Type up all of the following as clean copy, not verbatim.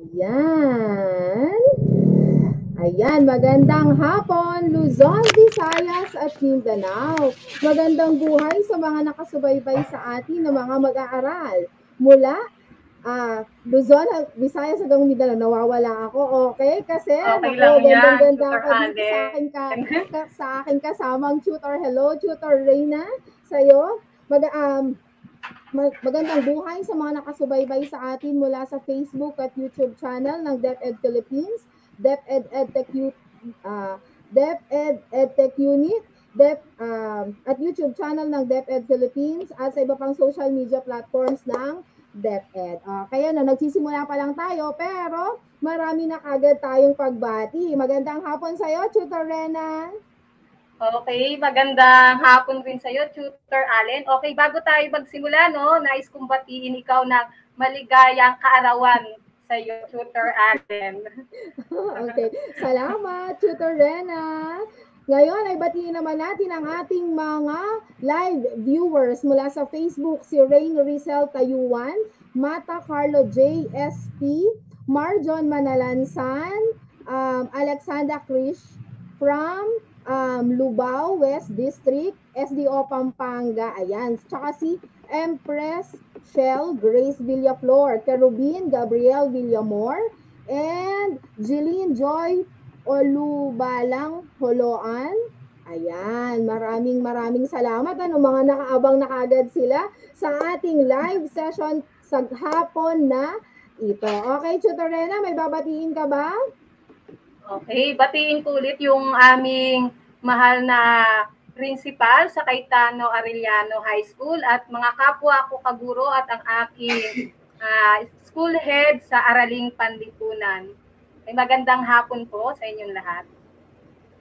Ayan. Ayan, magandang hapon, Luzon, Visayas at Mindanao. Magandang buhay sa mga nakasubaybay sa atin na mga mag-aaral. Mula Luzon, Visayas hanggang Mindanao, nawawala ako. Okay? Kasi, Okay lang nako, yan, gandang-ganda Tutor ka dito Allen. sa akin kasamang tutor. Hello, tutor Reyna, sa'yo. Magandang buhay sa mga nakasubaybay sa atin mula sa Facebook at YouTube channel ng DepEd Philippines, DepEd EdTech, DepEd EdTech Unit, at YouTube channel ng DepEd Philippines at sa iba pang social media platforms ng DepEd. Kaya na, nagsisimula pa lang tayo pero marami na kagad tayong pagbati. Magandang hapon sa iyo, Tutor Rena. Okay, magandang hapon rin sa'yo, Tutor Allen. Okay, bago tayo magsimula, no, nais kong batiin ikaw ng maligayang kaarawan sa'yo, Tutor Allen. Okay, salamat, Tutor Rena. Ngayon ay batiin naman natin ang ating mga live viewers mula sa Facebook, si Rain Rizal Tayuan, Mata Carlo JSP, Marjon Manalansan, Alexandra Krish from Lubao West District, SDO Pampanga. Ayan. Tsaka si Empress Shell Grace Villaflor, Kerubin Gabriel Villamor, and Jeline Joy Olubalang Holoan. Ayan, maraming salamat. Mga nakaabang na kagad sila sa ating live session sa hapon na ito. Okay, Tutorena, may babatiin ka ba? Okay, batiin ko ulit yung aming mahal na principal sa Cayetano Arellano High School at mga kapwa ko kaguro at ang aking school head sa Araling Panlipunan. Ay magandang hapon po sa inyong lahat.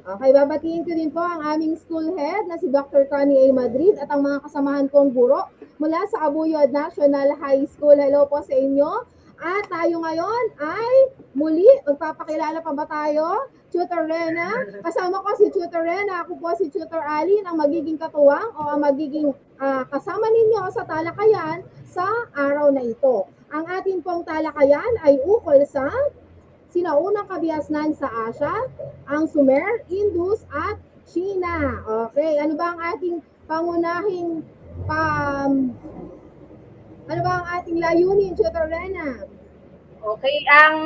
Okay, babatiin ko din po ang aming school head na si Dr. Connie A. Madrid at ang mga kasamahan kong guro mula sa Abuyod National High School. Hello po sa inyo. At tayo ngayon ay muli, magpapakilala pa ba tayo? Tutor Rena, kasama ko si Tutor Rena, ako po si Tutor Alin, ang magiging katuwang o ang magiging kasama ninyo sa talakayan sa araw na ito. Ang ating pong talakayan ay ukol sa sinaunang kabihasnan sa Asia, ang Sumer, Indus at China. Okay, ano ba ang ating pangunahing ano ba ang ating layunin, Tutor Rena? Okay, ang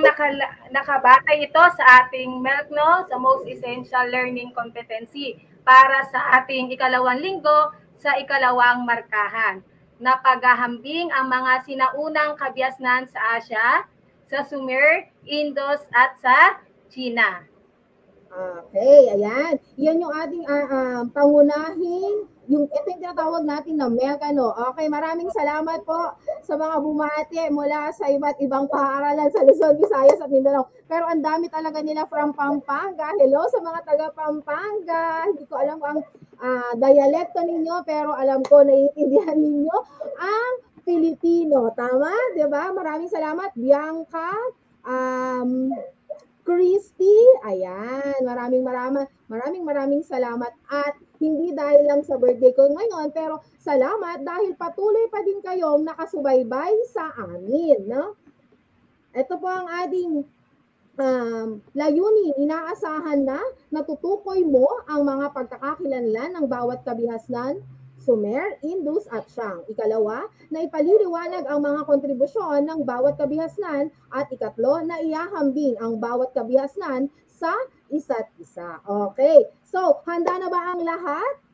nakabatay ito sa ating MELC, no, sa Most Essential Learning Competency para sa ating ikalawang linggo sa ikalawang markahan na paghahambing ang mga sinaunang kabiasnan sa Asia, sa Sumer, Indus at sa China. Okay, ayan. Yan yung ating pangunahing, ito yung tinatawag natin na Megano. Okay, maraming salamat po sa mga bumati mula sa iba't ibang paaralan sa Luzon, Visayas at Mindanao. Pero ang dami talaga nila from Pampanga. Hello sa mga taga Pampanga. Hindi ko alam ang dialekto ninyo, pero alam ko naiintindihan ninyo ang Filipino. Tama? Diba? Maraming salamat, Bianca. Christy, ayan, maraming salamat at hindi dahil lang sa birthday ko ngayon, pero salamat dahil patuloy pa din kayong nakasubaybay sa amin, no? Ito po ang ating layunin, inaasahan na natutukoy mo ang mga pagkakakilanlan ng bawat kabihasnan, Sumer, Indus at Shang. Ikalawa, na ipaliliwanag ang mga kontribusyon ng bawat kabihasnan at ikatlo, na iahambing ang bawat kabihasnan sa isa't isa. Okay. So, handa na ba ang lahat?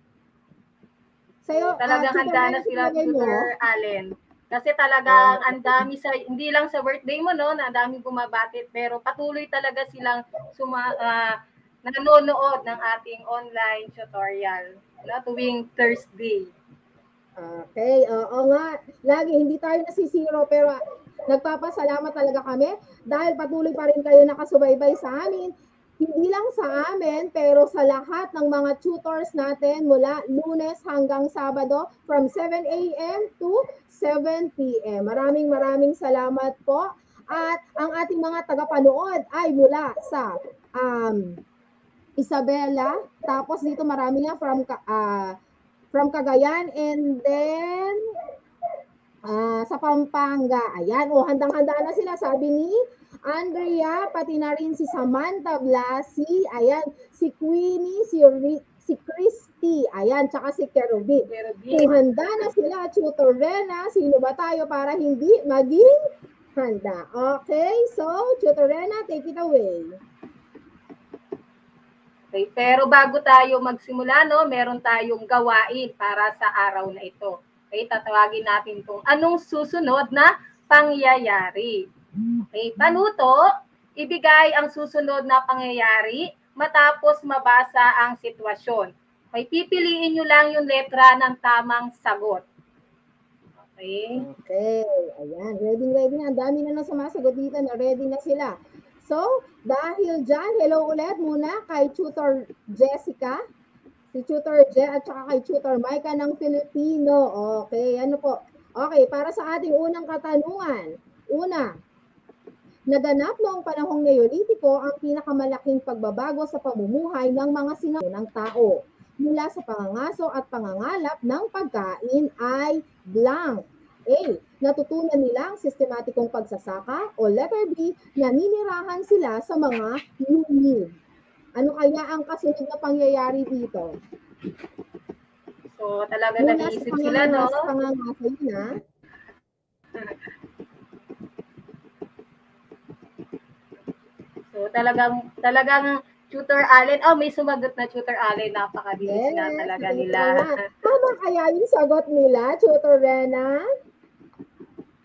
Sa'yo, talagang handa na sila, Tutor Allen. Kasi talagang ang dami hindi lang sa birthday mo, no, na daming bumabati, pero patuloy talaga silang nanonood ng ating online tutorial na tuwing Thursday. Okay, oo nga. Lagi, hindi tayo nasisiro, pero nagpapasalamat talaga kami dahil patuloy pa rin kayo nakasubaybay sa amin. Hindi lang sa amin, pero sa lahat ng mga tutors natin mula Lunes hanggang Sabado from 7 a.m. to 7 p.m. Maraming salamat po. At ang ating mga tagapanood ay mula sa Isabela, tapos dito marami nga from Cagayan, and then sa Pampanga. Ayan, handang-handa na sila, sabi ni Andrea, pati na rin si Samantha Blasi, ayan, si Queenie, si Christy, ayan, tsaka si Kerubin. Kung handa na sila, Tutor Rena, sino ba tayo para hindi maging handa? Okay, so Tutor Rena, take it away. Okay, pero bago tayo magsimula, no, meron tayong gawain para sa araw na ito. Okay, tatawagin natin kung anong susunod na pangyayari. Okay, panuto, ibigay ang susunod na pangyayari matapos mabasa ang sitwasyon. Okay, pipiliin nyo lang yung letra ng tamang sagot. Okay. Okay, ayan, ready na. Ang dami na nang sumasagot dito na ready na sila. So, dahil dyan, hello ulit muna kay Tutor Jessica, si Tutor Je at saka kay Tutor Micah ng Filipino. Okay, ano po? Okay, para sa ating unang katanungan. Una, naganap noong panahong Neolitiko ang pinakamalaking pagbabago sa pamumuhay ng mga sinaunang tao. Mula sa pangangaso at pangangalap ng pagkain ay blank. A. Natutunan nila ang sistematikong pagsasaka o letter B. Naninirahan sila sa mga lungig. Ano kaya ang kasunod na pangyayari dito? So, talaga Mula nag-iisip sila, no? sa pangangaso yun, ha? So, talagang Tutor Allen, may sumagot na Tutor Allen, napakabilis na talaga nila. Tama kaya yung sagot nila, Tutor Rena?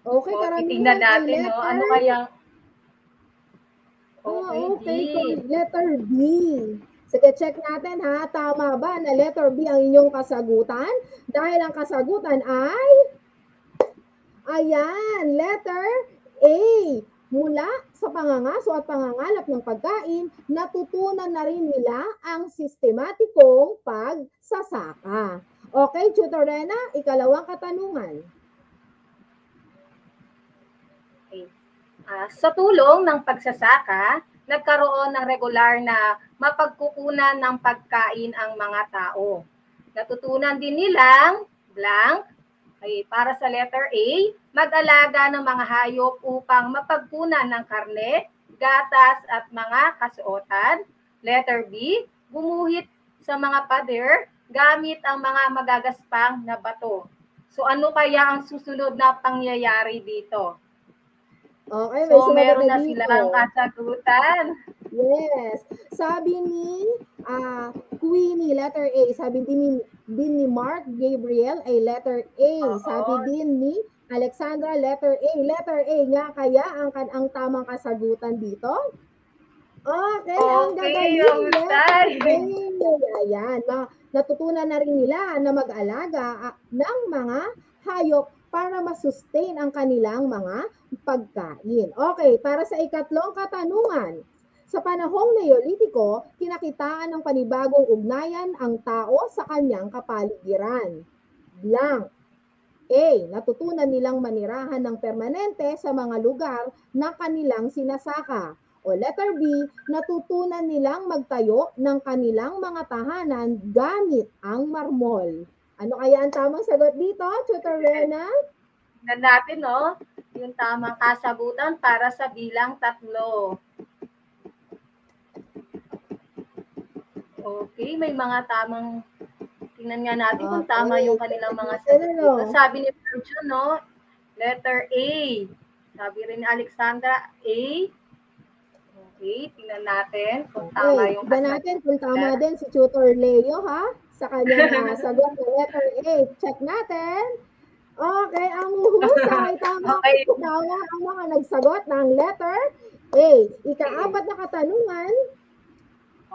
Okay, So, karamihan titingnan natin, no? Ano kayang... Okay, letter B. Sige, check natin ha. Tama ba na letter B ang inyong kasagutan? Dahil ang kasagutan ay... Ayan, letter A. Mula sa pangangaso at pangangalap ng pagkain, natutunan na rin nila ang sistematikong pagsasaka. Okay, Tutor Rena, ikalawang katanungan. Okay. Sa tulong ng pagsasaka, nagkaroon ng regular na mapagkukunan ng pagkain ang mga tao. Natutunan din nilang blank. Okay, para sa letter A, mag-alaga ng mga hayop upang mapagkunan ng karne, gatas at mga kasuotan. Letter B, gumuhit sa mga pader gamit ang mga magagaspang na bato. So ano kaya ang susunod na pangyayari dito? Okay, so meron na silang kasagutan. Yes. Sabi ni Queenie, letter A. Sabi din ni Mark Gabriel ay letter A. Sabi din ni Alexandra, letter A. Letter A nga kaya ang tamang kasagutan dito? Okay, ang gagaling. Ayan, natutunan na rin nila na mag-alaga ng mga hayop para masustain ang kanilang mga pagkain. Okay, para sa ikatlong katanungan. Sa panahong Neolitiko, kinakitaan ng panibagong ugnayan ang tao sa kanyang kapaligiran. Blank. A. Natutunan nilang manirahan ng permanente sa mga lugar na kanilang sinasaka. O letter B, natutunan nilang magtayo ng kanilang mga tahanan gamit ang marmol. Ano kaya ang tamang sagot dito, Tutor Rena? Tignan natin, no? Yung tamang kasagutan para sa bilang 3. Okay, may mga tamang... Tingnan nga natin kung tama yung kanilang mga sagot. Sabi ni Virgil, no? Letter A. Sabi rin ni Alexandra, A. Okay, tingnan natin kung tama yung tingnan natin kung tama din si Tutor Leo, ha? Sa kanyang sagot ng letter A. Check natin. Okay, ang husay, tama ang mga nagsagot ng letter A. Ika-4 na katanungan.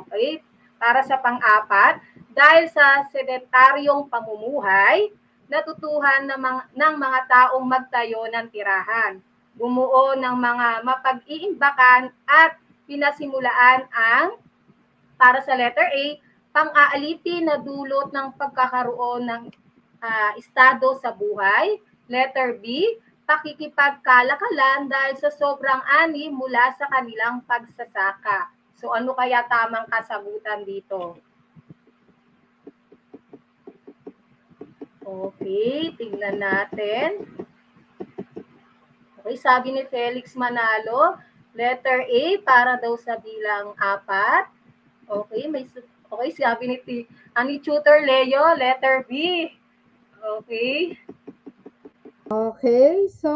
Okay, para sa pang-4, dahil sa sedentaryong pamumuhay, natutuhan ng mga taong magtayo ng tirahan, bumuo ng mga mapag-iimbakan at pinasimulaan ang, para sa letter A, pang-aalipin na dulot ng pagkakaroon ng estado sa buhay. Letter B, pakikipagkalakalan dahil sa sobrang ani mula sa kanilang pagsasaka. So ano kaya tamang kasagutan dito? Okay, tingnan natin. Okay, sabi ni Felix Manalo, Letter A para daw sa bilang 4. Okay, okay, sabi ni Tutor Leo, letter B. Okay. Okay, so,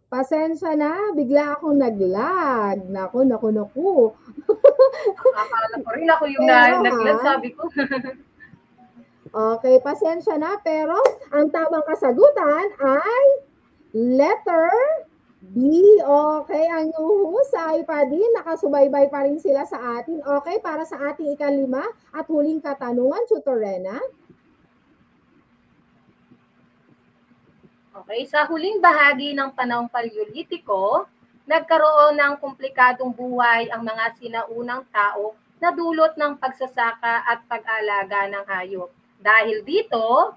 pasensya na, bigla akong naglag. Naku, naku, naku. Akala ko rin ako yung Pero naglag, ha, sabi ko. okay, pasensya na, pero ang tamang kasagutan ay letter B. Okay, ang uhusay pa din, nakasubaybay pa rin sila sa atin. Okay, para sa ating ikalima at huling katanungan, Tutor Rena. Okay, sa huling bahagi ng panahong Paleolitiko, nagkaroon ng komplikadong buhay ang mga sinaunang tao na dulot ng pagsasaka at pag-alaga ng hayop. Dahil dito,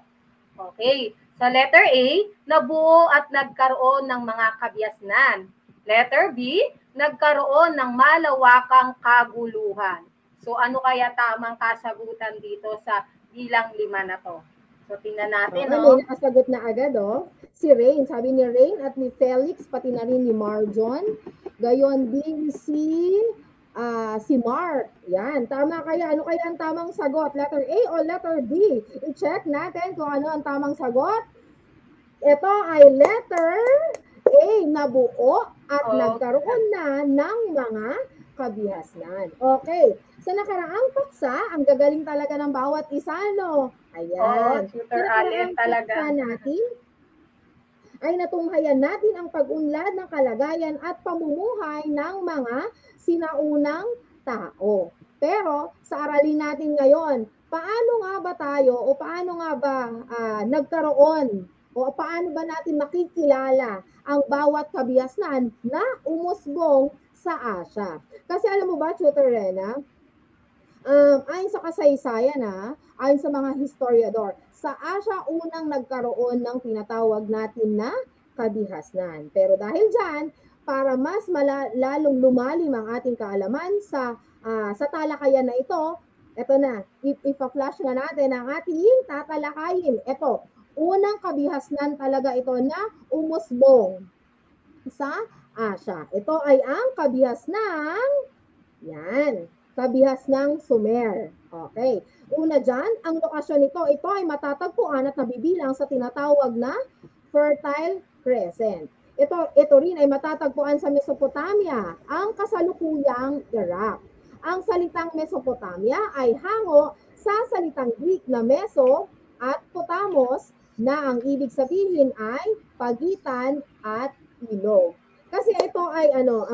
okay, sa letter A, nabuo at nagkaroon ng mga kabiasnan. Letter B, nagkaroon ng malawakang kaguluhan. So ano kaya tamang kasagutan dito sa bilang 5 na to? So tingnan natin, Okay, may no? nakasagot na agad, oh. Si Rain, sabi ni Rain at ni Felix, pati na rin ni Marjon. Gayon din si Mark. Yan, tama kaya. Ano kaya ang tamang sagot? Letter A o letter B? I-check natin kung ano ang tamang sagot. Ito ay letter A, nabuo at nagkaroon na ng mga kabihasnan. Okay. Sa nakaraang paksa, ang gagaling talaga ng bawat isa, no? Ayan. Oo, Tutor Allen talaga. Natin ay natunghayan natin ang pag-unlad ng kalagayan at pamumuhay ng mga sinaunang tao. Pero sa aralin natin ngayon, paano nga ba tayo o paano nga ba nagkaroon o paano ba natin makikilala ang bawat kabihasnan na umusbong sa Asya? Kasi alam mo ba, Tutor Rena, ayon sa kasaysayan ayon sa mga historiador, sa Asya unang nagkaroon ng tinatawag natin na kabihasnan. Pero dahil dyan, para mas lalong lumalim ang ating kaalaman sa talakayan na ito na, ipa-flash na natin ang ating tatalakayin. Ito, unang kabihasnan talaga ito na umusbong sa Asya. Ito ay ang kabihas ng Sumer. Okay. Una dyan, ang lokasyon nito, ito ay matatagpuan at nabibilang sa tinatawag na Fertile Crescent. Ito rin ay matatagpuan sa Mesopotamia, ang kasalukuyang Iraq. Ang salitang Mesopotamia ay hango sa salitang Greek na Meso at Potamos na ang ibig sabihin ay pagitan at ilog. Kasi ito ay ang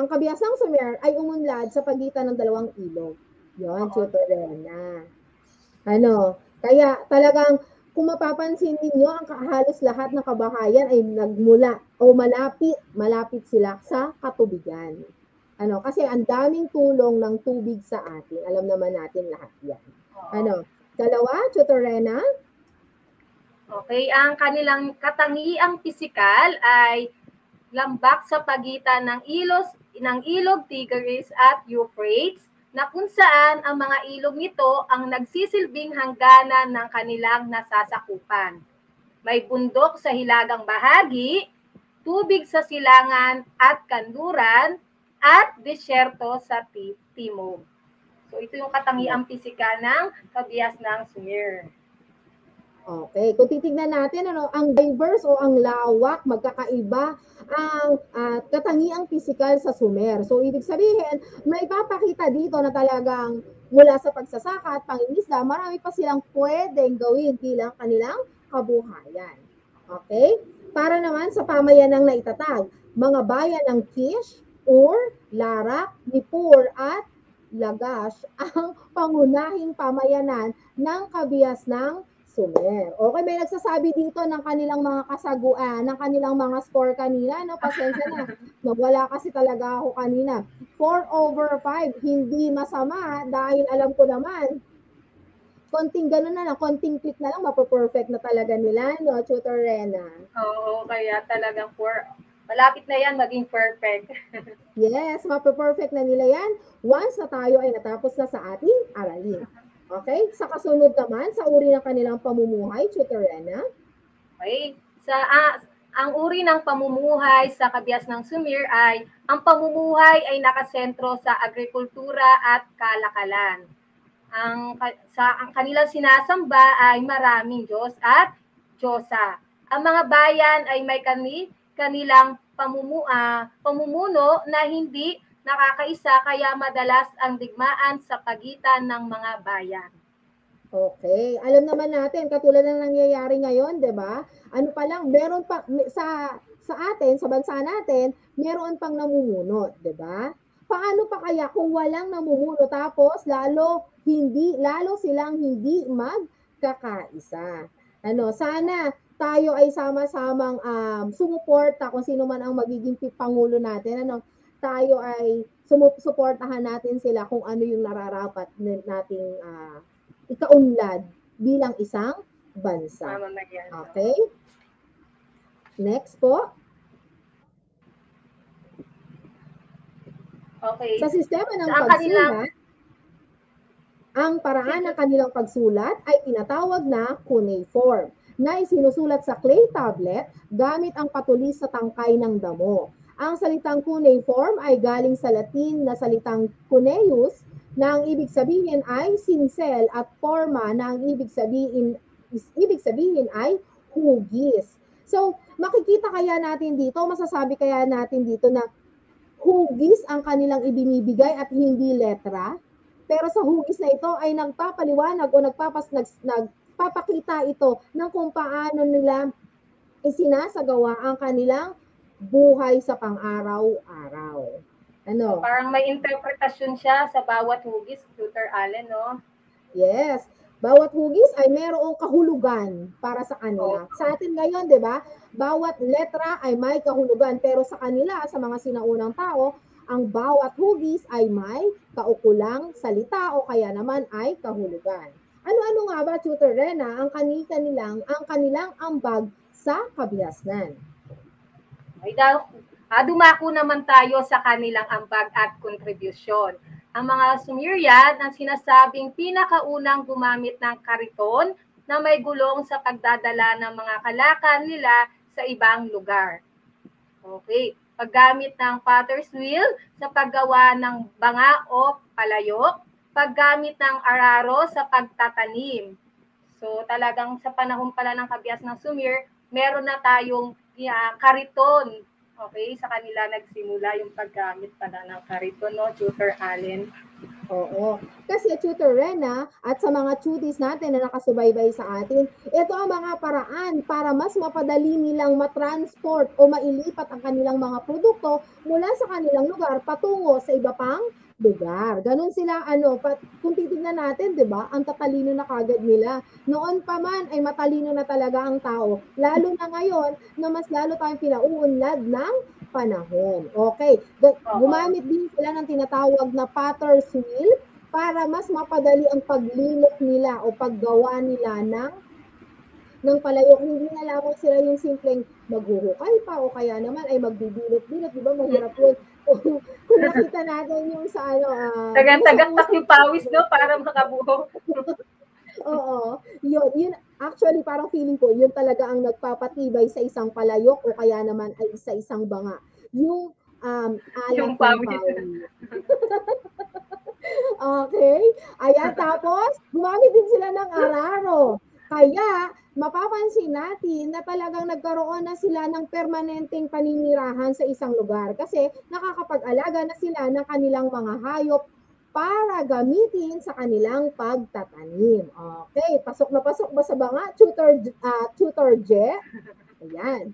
kabihasang Sumer ay umunlad sa pagitan ng dalawang ilog. Yon, Tutor Rena. Kaya talagang kung mapapansin ninyo, ang halos lahat ng kabahayan ay nagmula o malapit sila sa katubigan. Kasi ang daming tulong ng tubig sa atin. Alam naman natin lahat yan. Dalawa, Tutor Rena? Okay, ang kanilang katangiang pisikal ay lambak sa pagitan ng ilog Tigris at Euphrates, na kung saan ang mga ilog nito ang nagsisilbing hangganan ng kanilang nasasakupan. May bundok sa hilagang bahagi, tubig sa silangan at kanluran, at desyerto sa timog. So ito yung katangiang pisikal ng kabihas ng Sumer. Okay, kung titignan natin ang diverse o ang lawak, magkakaiba ang katangiang pisikal sa Sumer. So ibig sabihin, may papakita dito na talagang mula sa pagsasaka at pangingisda, marami pa silang pwedeng gawin bilang kanilang kabuhayan. Okay? Para naman sa pamayanang naitatag, mga bayan ng Kish, Ur, Larak, Nippur at Lagash ang pangunahing pamayanan ng kabihas ng Sumer. Okay, may nagsasabi dito ng kanilang mga kasaguan, ng kanilang mga score kanina, no? Pasensya na, nawala kasi talaga ako kanina. 4/5, hindi masama dahil alam ko naman, konting ganun na lang, konting click na lang, mapo-perfect na talaga nila, no, Tutor Rena? Oo, kaya talagang malapit na yan maging perfect. Yes, mapo-perfect na nila yan once na tayo ay natapos na sa ating aralin. Okay? Sa kasunod naman, sa uri ng kanilang pamumuhay, Tutor Rena. Okay. Ang uri ng pamumuhay sa kabias ng Sumir ay ang pamumuhay ay nakasentro sa agrikultura at kalakalan. Ang kanilang sinasamba ay maraming Diyos at Diyosa. Ang mga bayan ay may kanilang pamumuno na hindi nakakaisa kaya madalas ang digmaan sa pagitan ng mga bayan. Okay. Alam naman natin, katulad ng nangyayari ngayon, di ba? Ano pa lang, meron pa, sa atin, sa bansa natin, meron pang namumuno, di ba? Paano pa kaya kung walang namumuno tapos lalo silang hindi magkakaisa. Ano, sana tayo ay sama-samang sumuporta kung sino man ang magiging pangulo natin. Ano, tayo ay sumusuportahan natin sila kung ano yung nararapat nating ikaunlad bilang isang bansa. Okay? Next po. Okay. Sa sistema ng pagsulat, ang paraan ng kanilang pagsulat ay tinatawag na cuneiform, na isinusulat sa clay tablet gamit ang patulis sa tangkay ng damo. Ang salitang cuneiform ay galing sa Latin na salitang cuneus, na ang ibig sabihin ay sinsel, at forma na ang ibig sabihin ay hugis. So, makikita kaya natin dito, masasabi kaya natin dito na hugis ang kanilang ibinibigay at hindi letra. Pero sa hugis na ito ay nagpapaliwanag o nagpapakita ito ng kung paano nila isinasagawa ang kanilang buhay sa pang-araw-araw. Ano? Parang may interpretasyon siya sa bawat hugis, Tutor Allen, no? Yes. Bawat hugis ay mayroong kahulugan para sa kanila. Sa atin ngayon, di ba? Bawat letra ay may kahulugan. Pero sa kanila, sa mga sinaunang tao, ang bawat hugis ay may kaukulang salita o kaya naman ay kahulugan. Ano-ano nga ba, Tutor Rena, ang kanilang ambag sa kabihasnan? Ay, dumako naman tayo sa kanilang ambag at kontribusyon. Ang mga Sumerian ang sinasabing pinakaunang gumamit ng kariton na may gulong sa pagdadala ng mga kalakan nila sa ibang lugar. Okay. Paggamit ng potter's wheel sa paggawa ng banga o palayok. Paggamit ng araro sa pagtatanim. So talagang sa panahon pala ng kabias ng Sumer, meron na tayong kariton. Okay, sa kanila nagsimula yung paggamit pala ng kariton, no, Tutor Allen? Oo. Kasi Tutor Rena at sa mga tuties natin na nakasubaybay sa atin, ito ang mga paraan para mas mapadali nilang matransport o mailipat ang kanilang mga produkto mula sa kanilang lugar patungo sa iba pang lugar. Ganun sila, kung titignan natin, di ba, ang tatalino na kagad nila. Noon pa man ay matalino na talaga ang tao. Lalo na ngayon na mas lalo tayong pinauunlad ng panahon. Okay. Gumamit din sila ng tinatawag na potter's wheel para mas mapadali ang paglimok nila o paggawa nila ng palayok. Hindi na lamang sila yung simpleng maghuhukay pa o kaya naman ay magbibilot-bilot. Di ba mahirap yun? Kung nakita natin yung sa tagan-tagaktak yung pawis, no? Para makabuho. Oo. Yun, actually, parang feeling ko, yun talaga ang nagpapatibay sa isang palayok o kaya naman ay sa isang banga. Yung alat ng pawis. Okay. Ayan, tapos, gumamit din sila ng araro. Kaya, mapapansin natin na talagang nagkaroon na sila ng permanenteng paninirahan sa isang lugar kasi nakakapag-alaga na sila ng kanilang mga hayop para gamitin sa kanilang pagtatanim. Okay, pasok na pasok ba sa banga, Tutor Je? Ayan.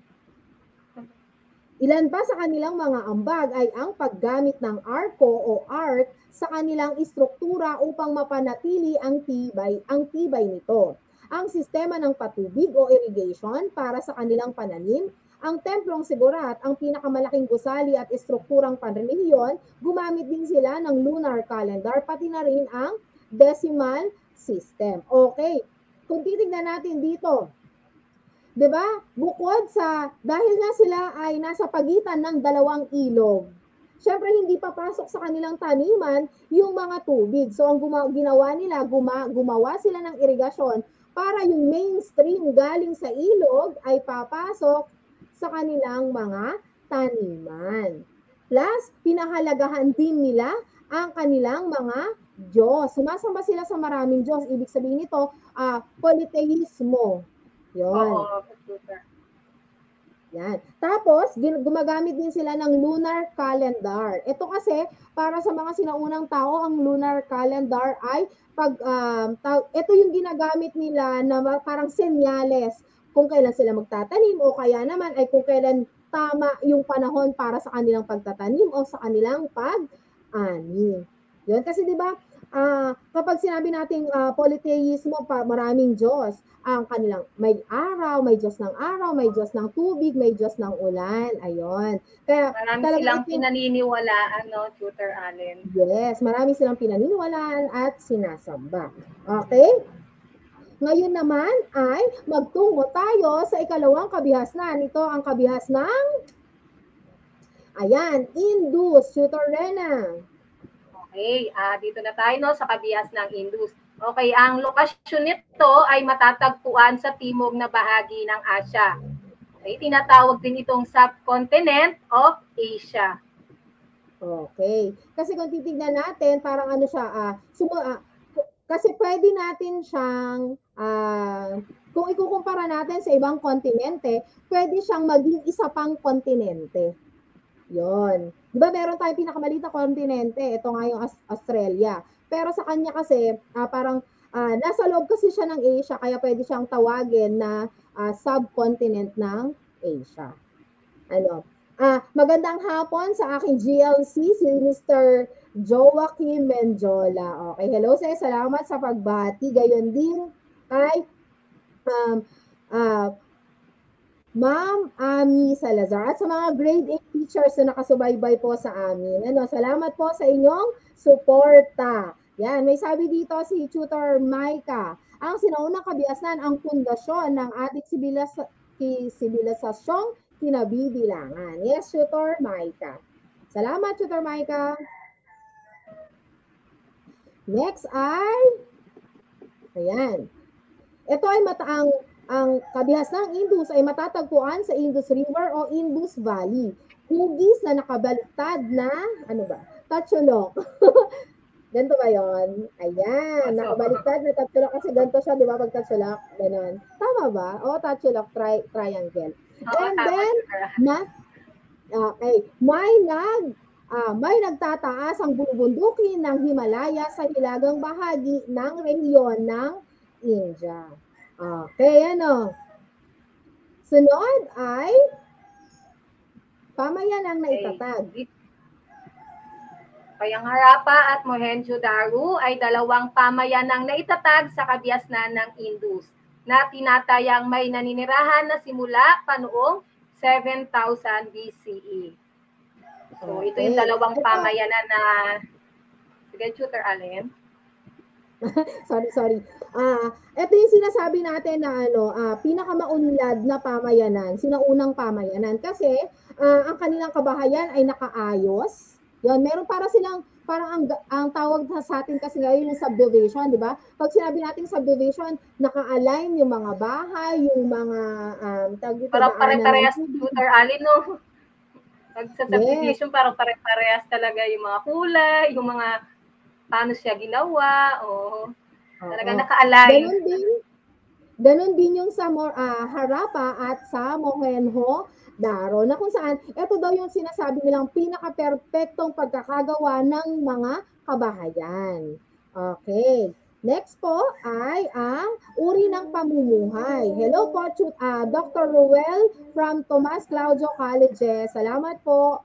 Ilan pa sa kanilang mga ambag ay ang paggamit ng arko o arc sa kanilang istruktura upang mapanatili ang tibay nito. Ang sistema ng patubig o irrigation para sa kanilang pananim, ang templong sigurat, ang pinakamalaking gusali at istrukturang panrelihiyon, gumamit din sila ng lunar calendar, pati na rin ang decimal system. Okay, kung titignan natin dito, diba? Bukod sa, dahil nga sila ay nasa pagitan ng dalawang ilog, syempre hindi papasok sa kanilang taniman yung mga tubig. So ang ginawa nila, gumawa sila ng irigasyon para yung mainstream galing sa ilog ay papasok sa kanilang mga taniman. Plus, pinahalagahan din nila ang kanilang mga Diyos. Sumasamba sila sa maraming Diyos. Ibig sabihin nito, polytheismo. Oo, Yon. super. Yan. Tapos, gumagamit din sila ng lunar calendar. Ito kasi, para sa mga sinaunang tao, ang lunar calendar ay ito yung ginagamit nila na parang senyales kung kailan sila magtatanim o kaya naman ay kung kailan tama yung panahon para sa kanilang pagtatanim o sa kanilang pag-ani. Yun kasi 'di ba, kapag sinabi nating polytheismo, maraming Diyos, ang kanilang may araw, may Diyos ng araw, may Diyos ng tubig, may Diyos ng ulan. Ayun. Kaya Marami talaga silang ito, pinaniniwalaan, no, Tutor Allen. yes, marami silang pinaniniwalaan at sinasamba. Okay? Ngayon naman ay magtungo tayo sa ikalawang kabihasnan. Ito ang kabihas ng, ayan, Indus, Tutor Rena. Okay, dito na tayo, no, sa kabihas ng Indus. Okay, ang lokasyon nito ay matatagpuan sa timog na bahagi ng Asya. Okay, tinatawag din itong subcontinent of Asia. Okay. Kasi kung titignan natin, parang ano siya, kasi pwede natin siyang, kung ikukumpara natin sa ibang kontinente, pwede siyang maging isa pang kontinente. Yon. Di ba meron tayong pinakamaliit na kontinente? Ito nga yung Australia. Pero sa kanya kasi, parang nasa loob kasi siya ng Asia, kaya pwede siyang tawagin na subcontinent ng Asia. Ano? Magandang hapon sa aking GLC, si Mr. Joaquim Menjola. Okay, hello sir, salamat sa pagbati. Gayon din kay Ma'am Ami Salazar at sa mga grade 8 teachers na nakasubaybay po sa amin. Salamat po sa inyong suporta. Yan, may sabi dito si Tutor Maika, ang sinaunang kabiasnan ang pundasyon ng ating sibilisasyong kinabibilangan. Yes, Tutor Maika. Salamat, Tutor Maika. Next ay, ayan. Ito ay ang kabihas ng Indus ay matatagpuan sa Indus River o Indus Valley. Hugis na nakabaliktad na, ano ba? Tatsulok. Ganito ba yun? Ayan, nakabaliktad na tatsulok kasi ganito siya, di ba? Pag tatsulok, ganon. Tama ba? O, tatsulok, triangle. And then, may nagtataas ang bulubundukin ng Himalaya sa hilagang bahagi ng rehiyon ng India. Okay, Sunod ay pamayanang naitatag. Kayang Harappa at Mohenjo-Daro ay dalawang pamayanang naitatag sa kabiasnan ng Indus na tinatayang may naninirahan na simula pa noong 7,000 BCE. So, ito yung dalawang pamayanan na... Sige, Tutor Allen. sorry. Ito yung sinasabi natin na pinakamaunlad na pamayanan, sinaunang pamayanan kasi ang kanilang kabahayan ay nakaayos. Yon, meron para silang parang ang tawag sa atin kasi ngayon yung subdivision, di ba? Pag sinabi natin subdivision, naka-align yung mga bahay, yung mga parang pare-parehas, Tutor Allen, no? Pag sa subdivision, parang pare-parehas talaga yung mga kulay, yung mga paano siya ginawa, talaga naka-align. Ganon din yung sa Harappa at sa Mohenjo-Daro na kung saan, ito daw yung sinasabi nilang pinaka-perfectong pagkakagawa ng mga kabahayan. Okay. Next po ay ang uri ng pamumuhay. Hello po, Dr. Ruel from Tomas Claudio College. Salamat po.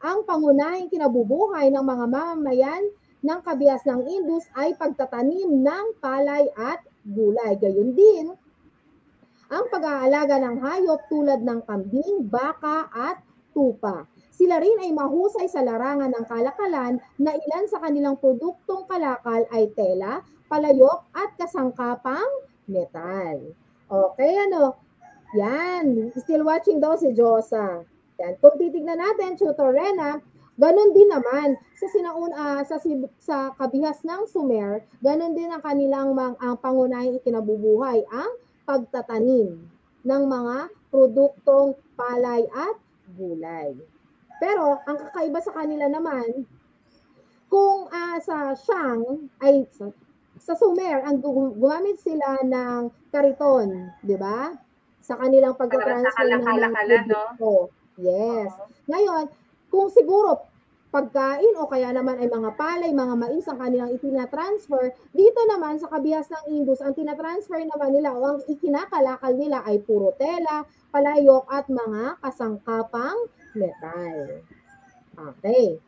Ang pangunahing kinabubuhay ng mga mamamayan ng kabias ng Indus ay pagtatanim ng palay at gulay. Gayon din, ang pag-aalaga ng hayop tulad ng kambing, baka at tupa. Sila rin ay mahusay sa larangan ng kalakalan na ilan sa kanilang produktong kalakal ay tela, palayok at kasangkapang metal. Okay, Yan. Still watching daw si Josa. Yan. Kung titignan natin, Tutor Rena, ganon din naman sa kabihas ng Sumer, ganon din ang kanilang ang pangunahing ikinabubuhay ang pagtatanim ng mga produktong palay at gulay. Pero ang kakaiba sa kanila naman, kung sa Siang ay sa Sumer, ang gumamit sila ng kariton, di ba? Sa kanilang Para sa pagka-transfer ng mga kalakala, no? produkto. Yes. Oo. Ngayon, kung siguro pagkain o kaya naman ay mga palay, mga mais ang kanilang itinatransfer, dito naman sa kabihas ng Indus, ang tinatransfer naman nila o ang ikinakalakal nila ay puro tela, palayok at mga kasangkapang metal. Okay.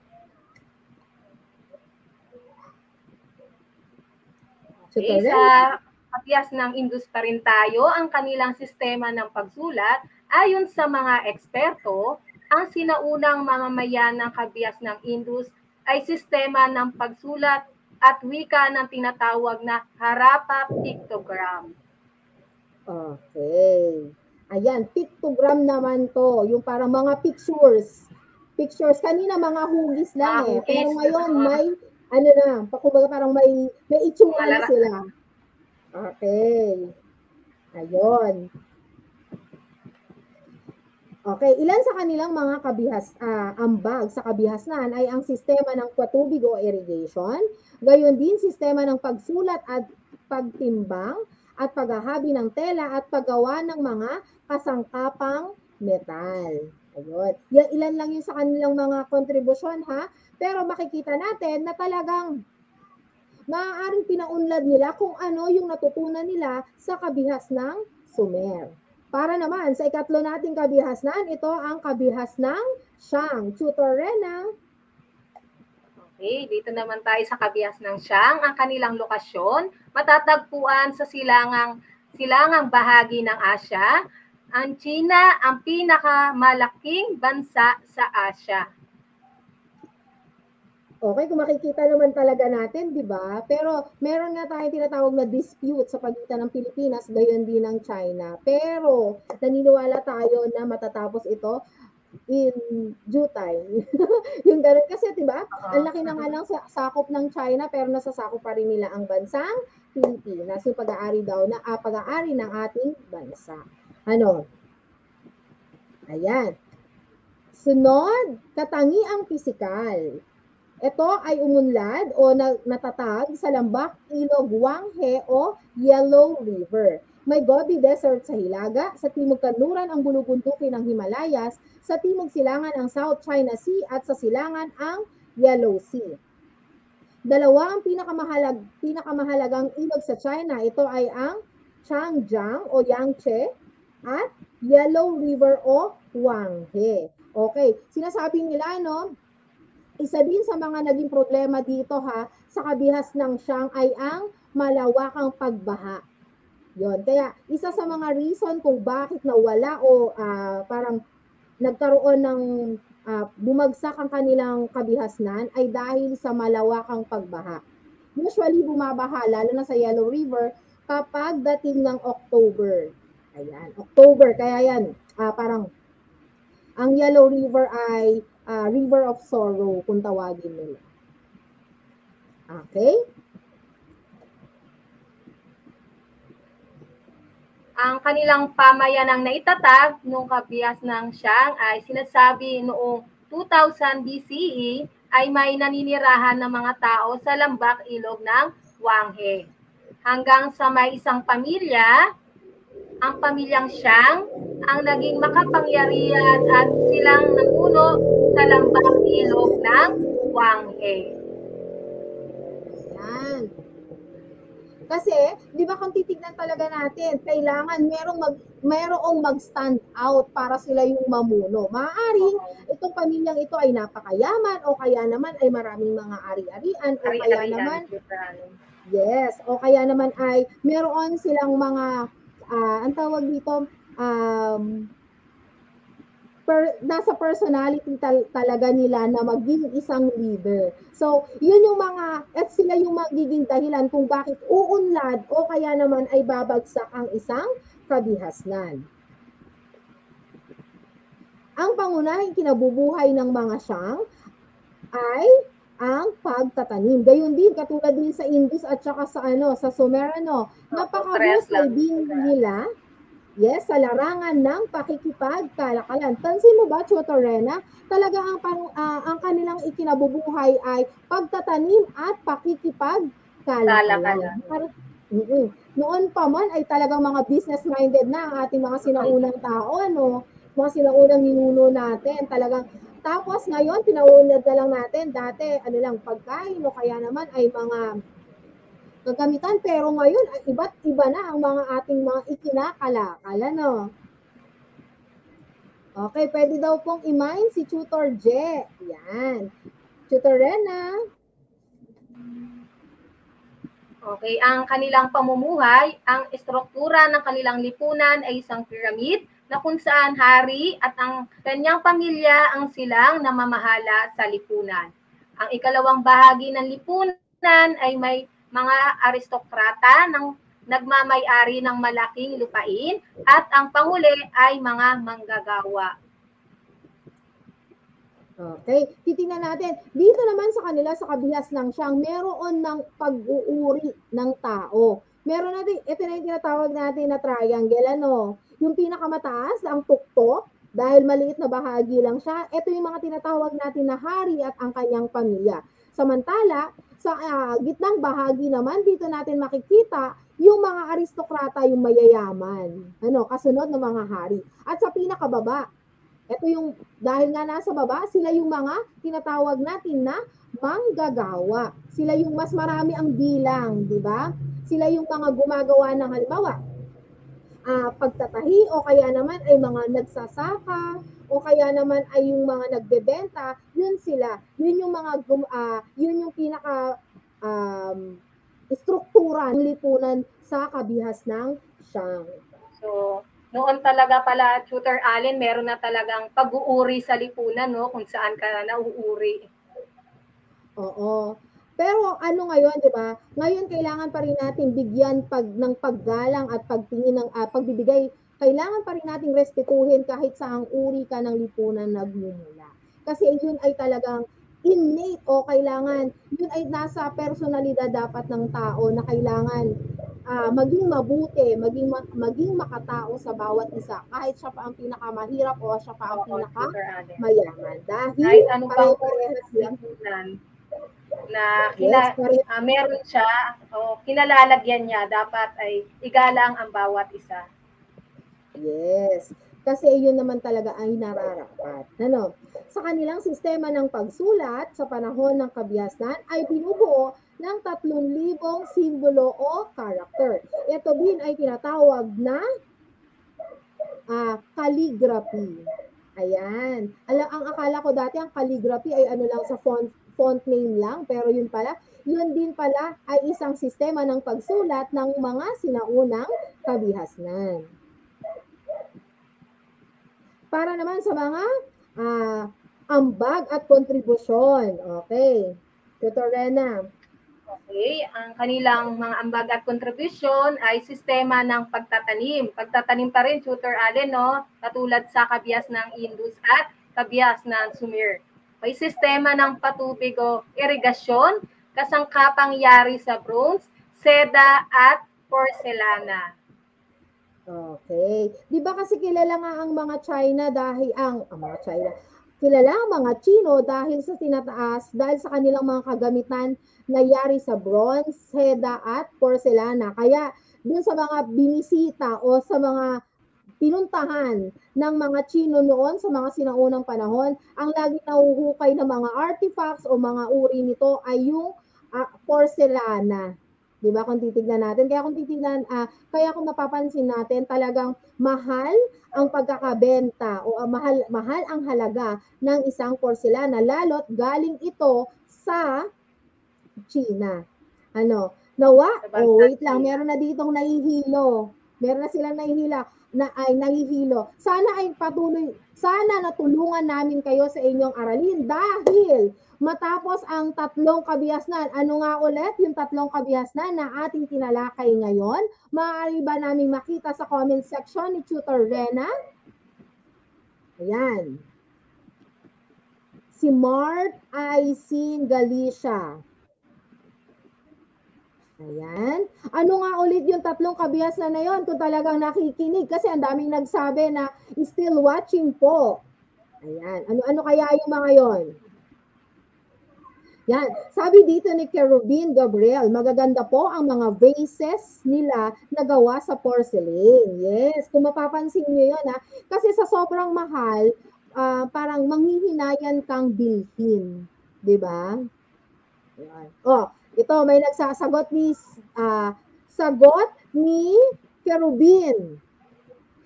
Okay, sa kabihas ng Indus pa rin tayo, ang kanilang sistema ng pagsulat, ayon sa mga eksperto, ang sinaunang mamamayan ng kabihas ng Indus ay sistema ng pagsulat at wika ng tinatawag na Harappa pictogram. Okay. Ayan, pictogram naman to. Yung parang mga pictures. Pictures. Kanina mga hugis lang Mga Pero hugis, ngayon oo. may, ano na, kumbaga parang may itsura na Malala- sila. Okay. Ayun. Okay, ilan sa kanilang mga ambag sa kabihasnan ay ang sistema ng patubig o irrigation, gayon din sistema ng pagsulat at pagtimbang at paghahabi ng tela at paggawa ng mga kasangkapang metal. Ayun. Yan, ilan lang yun sa kanilang mga kontribusyon ha, pero makikita natin na talagang maaaring pinaunlad nila kung ano yung natutunan nila sa kabihas ng Sumer. Para naman sa ikatlo nating kabihasnan, ito ang kabihas ng Siang. Tutor Rena. Okay, dito naman tayo sa kabihas ng Siang. Ang kanilang lokasyon, matatagpuan sa silangang bahagi ng Asya. Ang China ang pinakamalaking bansa sa Asya. Okay, kung makikita naman talaga natin, di ba? Pero meron nga tayong tinatawag na dispute sa pagitan ng Pilipinas, gayon din ng China. Pero naniniwala tayo na matatapos ito in due time. Yung ganun kasi, di ba? Ang laki na nga lang sakop ng China, pero nasasakop pa rin nila ang bansang Pilipinas. Yung pag-aari daw na pag-aari ng ating bansa. Ano? Ayan. Sunod, katangiang pisikal. Ito ay umunlad o natatag sa Lambak, Ilog, Wanghe o Yellow River. May Gobi Desert sa Hilaga, sa timog kanluran ang bulubundukin ng Himalayas, sa timog silangan ang South China Sea at sa silangan ang Yellow Sea. Dalawa ang pinakamahalagang ilog sa China. Ito ay ang Changjiang o Yangtze at Yellow River o Wanghe. Okay, sinasabi nila, no? Isa din sa mga naging problema dito ha, sa kabihas ng Siang ay ang malawakang pagbaha. Yon. Kaya isa sa mga reason kung bakit nawala o parang nagkaroon ng bumagsak ang kanilang kabihasnan ay dahil sa malawakang pagbaha. Usually bumabaha, lalo na sa Yellow River, kapag dating ng October. Ayan, October. Kaya yan, parang ang Yellow River ay River of Sorrow, kung tawagin nila. Okay? Ang kanilang pamayanang naitatag noong kabihas ng Siang ay sinasabi noong 2000 BCE ay may naninirahan ng mga tao sa Lambak Ilog ng Wanghe. Hanggang sa may isang pamilya, ang pamilyang Siang, ang naging makapangyarihan at silang namuno sa Lambak Ilog ng Wanghe. Yan. Kasi, di ba kung titignan talaga natin, kailangan merong mag-stand out para sila yung mamuno. Maaaring itong pamilyang ito ay napakayaman o kaya naman ay maraming mga ari-arian o kaya naman, yes, o kaya naman ay meron silang mga, ang tawag dito, nasa personality talaga nila na maging isang leader. So, yun yung at sila yung magiging dahilan kung bakit uunlad o kaya naman ay babagsak ang isang kabihasnan. Ang pangunahing kinabubuhay ng mga Siang ay ang pagtatanim. Gayon din, katulad din sa Indus at saka sa Sumer, napakahusay din nila Yes, sa larangan ng pakikipagkalakalan. Pansin mo ba, Tutor Rena, talaga ang kanilang ikinabubuhay ay pagtatanim at pakikipagkalakalan. Kalakalan. Noon pa man ay talagang mga business-minded na ang ating mga sinaunang tao, ano? Mga sinaunang ninuno natin. Talagang tapos ngayon, pinaunad na lang natin. Dati, ano lang, pagkain o kaya naman ay mga kagamitan. Pero ngayon, ay iba't iba na ang mga ating mga ikinakalakal, ano? Okay, pwede daw pong i-mine si Tutor J. Yan. Tutor Rena. Okay, ang kanilang pamumuhay, ang estruktura ng kanilang lipunan ay isang pyramid na kung saan hari at ang kanyang pamilya ang silang namamahala sa lipunan. Ang ikalawang bahagi ng lipunan ay may mga aristokrata ng nagmamay-ari ng malaking lupain at ang panghuli ay mga manggagawa. Okay, titingnan natin. Dito naman sa kanila, sa kabihas ng siyang, meron ng pag-uuri ng tao. Meron natin, ito na yung tinatawag natin na triangle, ano? Yung pinakamataas, ang tuktok, dahil maliit na bahagi lang siya. Ito yung mga tinatawag natin na hari at ang kanyang pamilya. Samantala, sa gitnang bahagi naman, dito natin makikita yung mga aristokrata, yung mayayaman. Ano, kasunod ng mga hari. At sa pinakababa, ito yung, dahil nga nasa baba, sila yung mga tinatawag natin na manggagawa. Sila yung mas marami ang bilang, di ba? Sila yung mga gumagawa ng halimbawa, pagtatahi o kaya naman ay mga nagsasaka o kaya naman ay yung mga nagbebenta, yun sila. Yun yung mga yun yung pinaka struktura ng lipunan sa kabihas ng Siang. So, noon talaga pala, Tutor Allen, meron na talagang pag-uuri sa lipunan, no? Kung saan ka nauuri. Oo. Pero ano ngayon, 'di ba? Ngayon kailangan pa rin natin bigyan ng paggalang at pagtingin ng pagbibigay. Kailangan pa rin nating respetuhin kahit saang uri ka ng lipunan nagmumula. Kasi yun ay talagang innate o kailangan yun ay nasa personalidad dapat ng tao na kailangan maging mabuti, maging makatao sa bawat isa kahit siya pa ang pinakamahirap o siya pa ang Oo, Tutor Allen. pinakamayaman. Dahil Kahit anong bang pare-parehas lang. lipunan na Yes, meron siya o kinalalagyan niya, dapat ay igalang ang bawat isa. yes. Kasi yun naman talaga ay nararapat. Ano? Sa kanilang sistema ng pagsulat sa panahon ng kabihasnan ay binubuo ng 3,000 simbolo o character. Ito din ay tinatawag na calligraphy. Ayan. Ang akala ko dati ang calligraphy ay ano lang sa font name lang, pero yun pala, yun din pala ay isang sistema ng pagsulat ng mga sinaunang kabihasnan. Para naman sa mga ambag at kontribusyon. Okay. Tutor Rena. Okay, ang kanilang mga ambag at kontribusyon ay sistema ng pagtatanim. Pagtatanim pa rin, Tutor Allen, no? Katulad sa kabias ng Indus at kabias ng Sumer. May sistema ng patubig o irigasyon, kasangkapang yari sa bronze, seda at porcelana. Okay. 'Di ba kasi kilala nga ang mga China dahil ang mga China. Kilala ang mga Chino dahil sa tinataas, dahil sa kanilang mga kagamitan na yari sa bronze, seda at porcelana. Kaya dun sa mga binisita o sa mga pinuntahan ng mga Chino noon sa mga sinaunang panahon, ang lagi nahuhukay ng mga artifacts o mga uri nito ay yung porcelana. 'Di ba kung titignan natin? Kaya kung napapansin natin talagang mahal ang pagkakabenta o mahal ang halaga ng isang porcelana lalo't galing ito sa China. Ano? Nawa? Oh, wait lang. Meron na ditong nahihilo. Meron na silang nahihilo. Sana natulungan namin kayo sa inyong aralin dahil matapos ang 3 kabihasnan, ano nga ulit yung 3 kabihasnan na ating tinalakay ngayon? Maaari ba namin makita sa comment section ni Tutor Rena? Ayan. Si Mart Aisin Galicia. Ayan. Ano nga ulit yung tatlong kabihas na yon kung talagang nakikinig? Kasi ang daming nagsabi na still watching po. Ayan. Ano kaya yung mga yon? Yan. Sabi dito ni Kerubin Gabriel, magaganda po ang mga vases nila na gawa sa porcelain. Yes. Kung mapapansin niyo yun, ha? Kasi sa sobrang mahal, parang manghihinayan kang bilhin. Diba? Yan. Oh, ito may nagsasagot sagot ni Kerubin.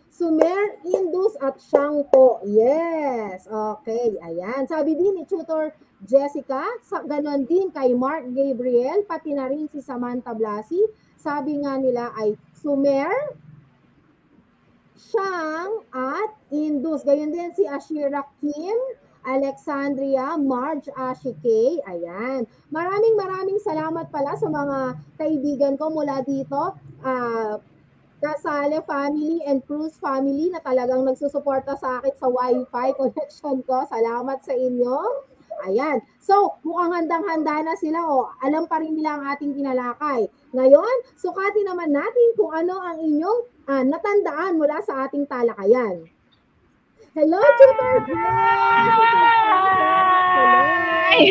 Sumer, Indus at Shangpo. Yes. Okay. Ayan. Sabi din ni Tutor Jessica, ganon din kay Mark Gabriel, pati na rin si Samantha Blasi. Sabi nga nila ay Sumer, Shang at Indus. Gayon din si Ashira Kim, Alexandria, Marge Ashike. Ayan. Maraming salamat pala sa mga kaibigan ko mula dito. Casale family and Cruz family na talagang nagsusuporta sa akin sa Wi-Fi connection ko. Salamat sa inyo. Ayan. So, mukhang handang-handa na sila. Alam pa rin nila ang ating tinalakay. Ngayon, sukatin naman natin kung ano ang inyong natandaan mula sa ating talakayan. Hello, Tutor Hi!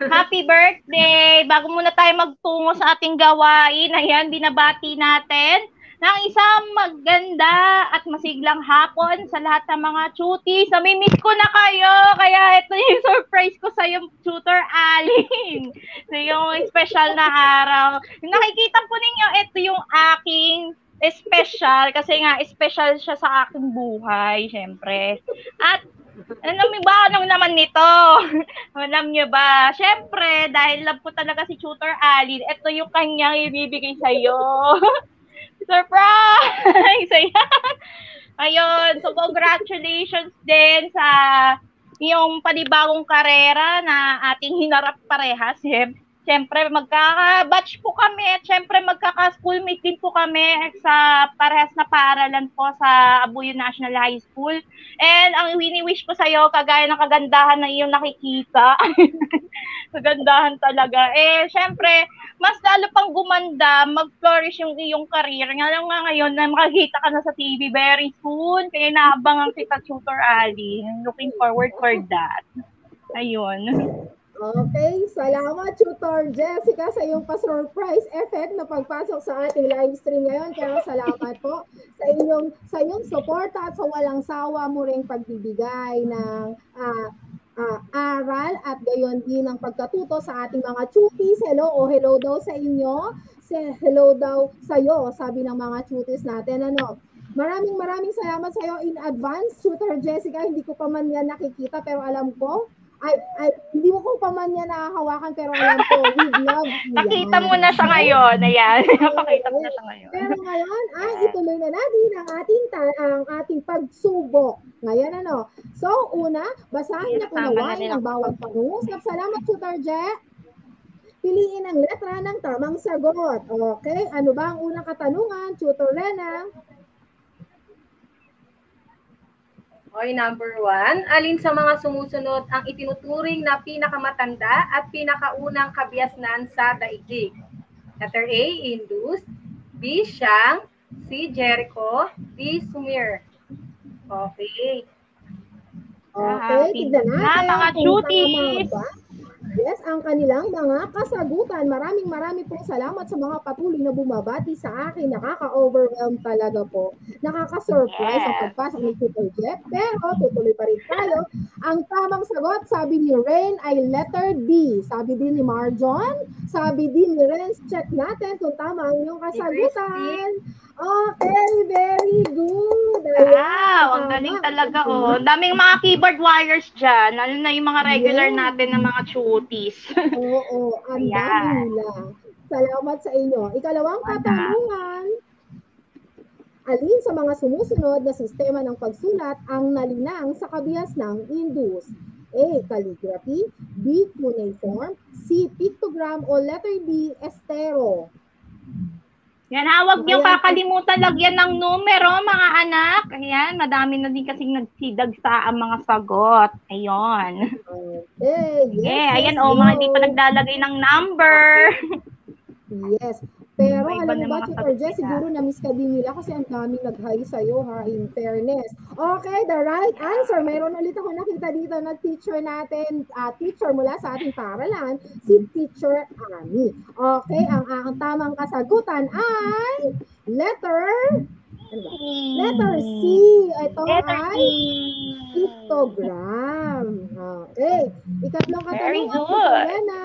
Happy birthday! Bago muna tayo magtungo sa ating gawain, ayan, binabati natin ng isang maganda at masiglang hapon sa lahat ng mga cuties. Nami-miss ko na kayo, kaya ito yung surprise ko sa iyo, Tutor Alin. So, yung special na araw. Nakikita po ninyo, ito yung aking special, kasi nga special siya sa aking buhay, syempre. At alam niyo ba anong naman nito? Alam niyo ba? Syempre, dahil love ko talaga si Tutor Alin, ito yung kanyang ibibigay sa iyo. Surprise! Ayan. Ayun, so congratulations din sa iyong panibagong karera na ating hinarap parehas. Siyempre, magkaka-batch po kami at siyempre magkaka-schoolmate din po kami sa parehas na paaralan po sa Abuyo National High School. And ang wini-wish ko sa'yo, kagaya ng kagandahan na iyong nakikita, kagandahan talaga. Siyempre, mas lalo pang gumanda, mag-flourish yung iyong career. Ngayon na makikita ka na sa TV very soon, kaya naabangan kita, Tutor Ali. Looking forward for that. Ayun. Okay, salamat Tutor Jessica sa iyong pa-surprise effect na pagpasok sa ating live stream ngayon. Kaya salamat po sa iyong suporta at sa walang sawa mo ring pagbibigay ng aral at gayon din ng pagkatuto sa ating mga cuties. Hello daw sa inyo. Hello daw sa iyo, sabi ng mga cuties natin. Maraming salamat sa iyo in advance, Tutor Jessica. Hindi ko pa man yan nakikita pero alam ko hindi mo ko pa man yan nakahawakan pero alam ko, we love you. Nakita mo na siya ngayon. Ayan. Napakita mo na siya ngayon. Pero ngayon, ituloy na natin ang ating pagsubok. Ngayon, So, una, basahin at unawain ang bawat pangungusap. Salamat, Tutor Je. Piliin ang letra ng tamang sagot. Okay? Ano ba ang unang katanungan, Tutor Rena? Okay, number 1. Alin sa mga sumusunod ang itinuturing na pinakamatanda at pinakaunang kabiasnan sa daigdig? Letter A, Indus. B, Shang. C, Jericho. D, Sumer. Okay. Okay, tignan natin. Mga cuties. Yes, ang kanilang mga kasagutan. Maraming pong salamat sa mga patuloy na bumabati sa akin. Nakaka-overwhelm talaga po. Nakaka-surprise ang pagpasok ni Tutor Jeff. Pero tutuloy pa rin tayo. Ang tamang sagot, sabi ni Rain, ay letter D. Sabi din ni Marjon. Sabi din ni Renz. Check natin kung tama ang iyong kasagutan. Okay, very good. Wow, ang galing talaga. Daming mga keyboard warriors dyan. Lalo na yung mga regular natin na mga cuties. Oo, ang dami nila. Salamat sa inyo. Ikalawang katanungan. Alin sa mga sumusunod na sistema ng pagsulat ang nalinang sa kabihas ng Indus? A. Calligraphy. B. Cuneiform. C. Pictogram. O letter D. Estero. Yan, huwag niyo kakalimutan lagyan ng numero, mga anak. Ayan, madami na din kasing nagsidagsa ang mga sagot. Ayun. Okay. Ayan, mga hindi pa naglalagay ng number. Yes. Pero Iba-iba alam mo ng ba, mga Tutor sagot Jess, nila. siguro na-miss ka din nila kasi ang daming nag-hi sa'yo, ha, in fairness. Okay, the right answer. Meron ulit ako nakita dito na teacher natin, teacher mula sa ating paaralan, si Teacher Ami. Okay, ang tamang kasagutan ay letter, ano ba? Letter C. Ito Letter ay C. pictogram. Okay. Ikatlong Very katanungan, Tutor good. Rena.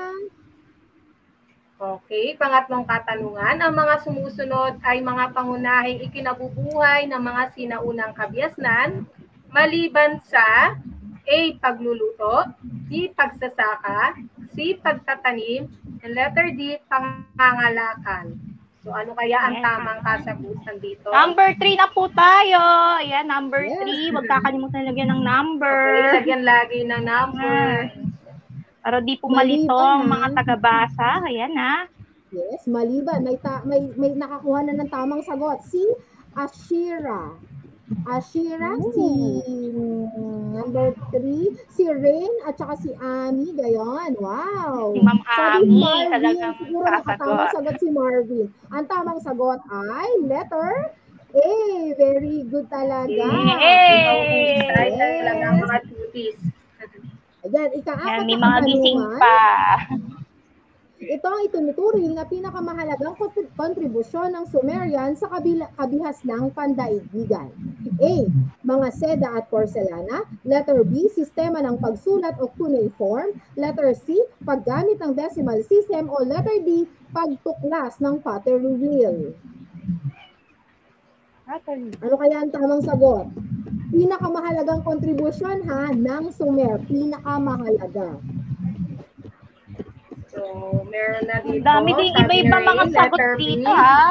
Okay, pangatlong katanungan. Ang mga sumusunod ay mga pangunahing ikinabubuhay ng mga sinaunang kabiasnan maliban sa A. Pagluluto, B. Pagsasaka, C. Pagtatanim, and letter D. Pangangalakan. So ano kaya ang Yes. tamang kasagutan dito? Number 3 na po tayo. Ayan, number Yes. 3. Huwag kakalimutan lagyan ng number. Okay, lagyan lagi ng number. Para di po Maliban, malito ang ha? mga taga-basa. Ayan na. Yes, maliban. May nakakuha na ng tamang sagot. Si Ashira. Ashira, si number 3, si Rain, at saka si Ami. Gayon. Wow. Si Ma'am Sabi Ami, Marvin, talagang siguro nakatamang nakasagot. sagot si Marvin. Ang tamang sagot ay letter A. Very good talaga. Yay! Talaga ang mga tutis. Ayan, ika-apat Ayan, may na mga gising katanungan. pa. Ito ang itunuturing na pinakamahalagang kontribusyon ng Sumerian sa kabihas ng pandaigdigan. A. Mga seda at porselana. Letter B. Sistema ng pagsulat o cuneiform. Letter C. Paggamit ng decimal system. O letter D. Pagtuklas ng pottery wheel. Ano kaya ang tamang sagot? Pinakamahalagang kontribusyon ng Sumer. Pinakamahalaga. So, meron na dito. Dami din sabi iba-iba ni mga Ray, sagot letter B. dito, ha?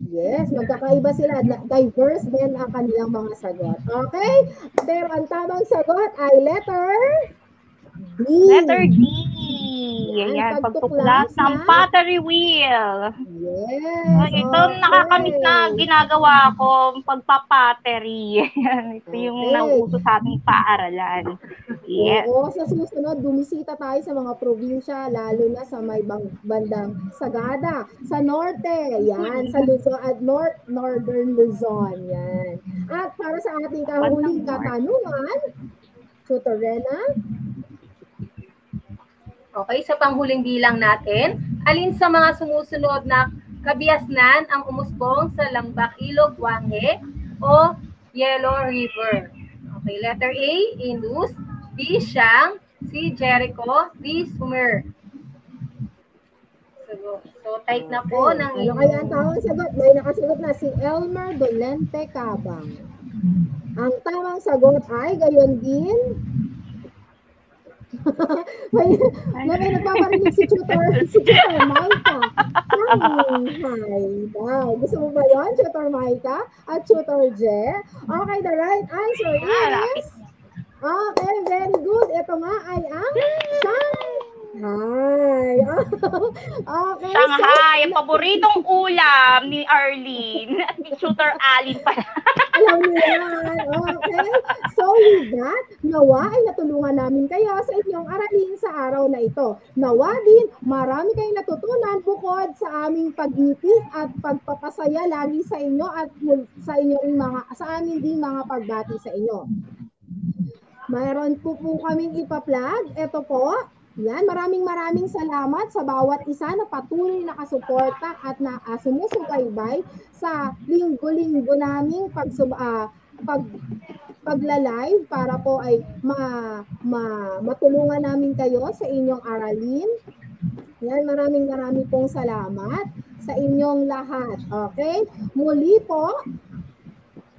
Yes, magkakaiba sila. Diverse din ang kanilang mga sagot. Okay? Pero ang tamang sagot ay letter D. Letter D. Yan, Ayan, pagtuklas pagtuklas ng na- pottery wheel. Yes. Ito nakakamiss na ginagawa ko, pagpapattery. Ayan, ito yung Okay. nauuso sa ating paaralan. Yes. Oo, sa susunod, bumisita tayo sa mga probinsya, lalo na sa may bandang Sagada, sa Norte, yan, sa Luzon, at Northern Luzon, yan. At para sa ating kahuling katanungan, Tutor Rena, Okay, sa panghuling bilang natin, alin sa mga sumusunod na kabiasnan ang umusbong sa Lambak Ilog Wanghe o Yellow River? Okay, letter A, Indus, B, Siang, C, Jericho, D, Sumer. So type na po ng ano kaya ang tamang sagot? May nakasagot na si Elmer Dolente Cabang. Ang tamang sagot ay gayon din. may nagpaparinig si Tutor Maika. Hi daw. Gusto mo ba yun, Tutor Maika at Tutor Je? Okay, the right answer is... Okay, very good. Ito nga ay ang Shanghai. Okay. Shanghai, ang paboritong ulam ni Arlene at ni Tutor Alin pa. Alam niyo yan. Okay. So with that, nawa ay natulungan namin kayo sa inyong aralin sa araw na ito. Nawa din, marami kayong natutunan bukod sa aming pag-ngiti at pagpapasaya lagi sa inyo at sa inyong sa amin din mga pagbati sa inyo. Mayroon po kaming ipa-plug. Ito po. Yan, maraming salamat sa bawat isa na patuloy na kasuporta at na sumusubaybay sa linggo-linggo naming pagla-live para po ay matulungan namin kayo sa inyong aralin. Yan, maraming pong salamat sa inyong lahat. Okay? Muli po,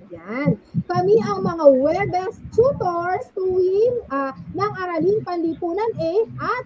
yan. Kami ang mga web-based tutors tuwing ng Aralin Panlipunan A at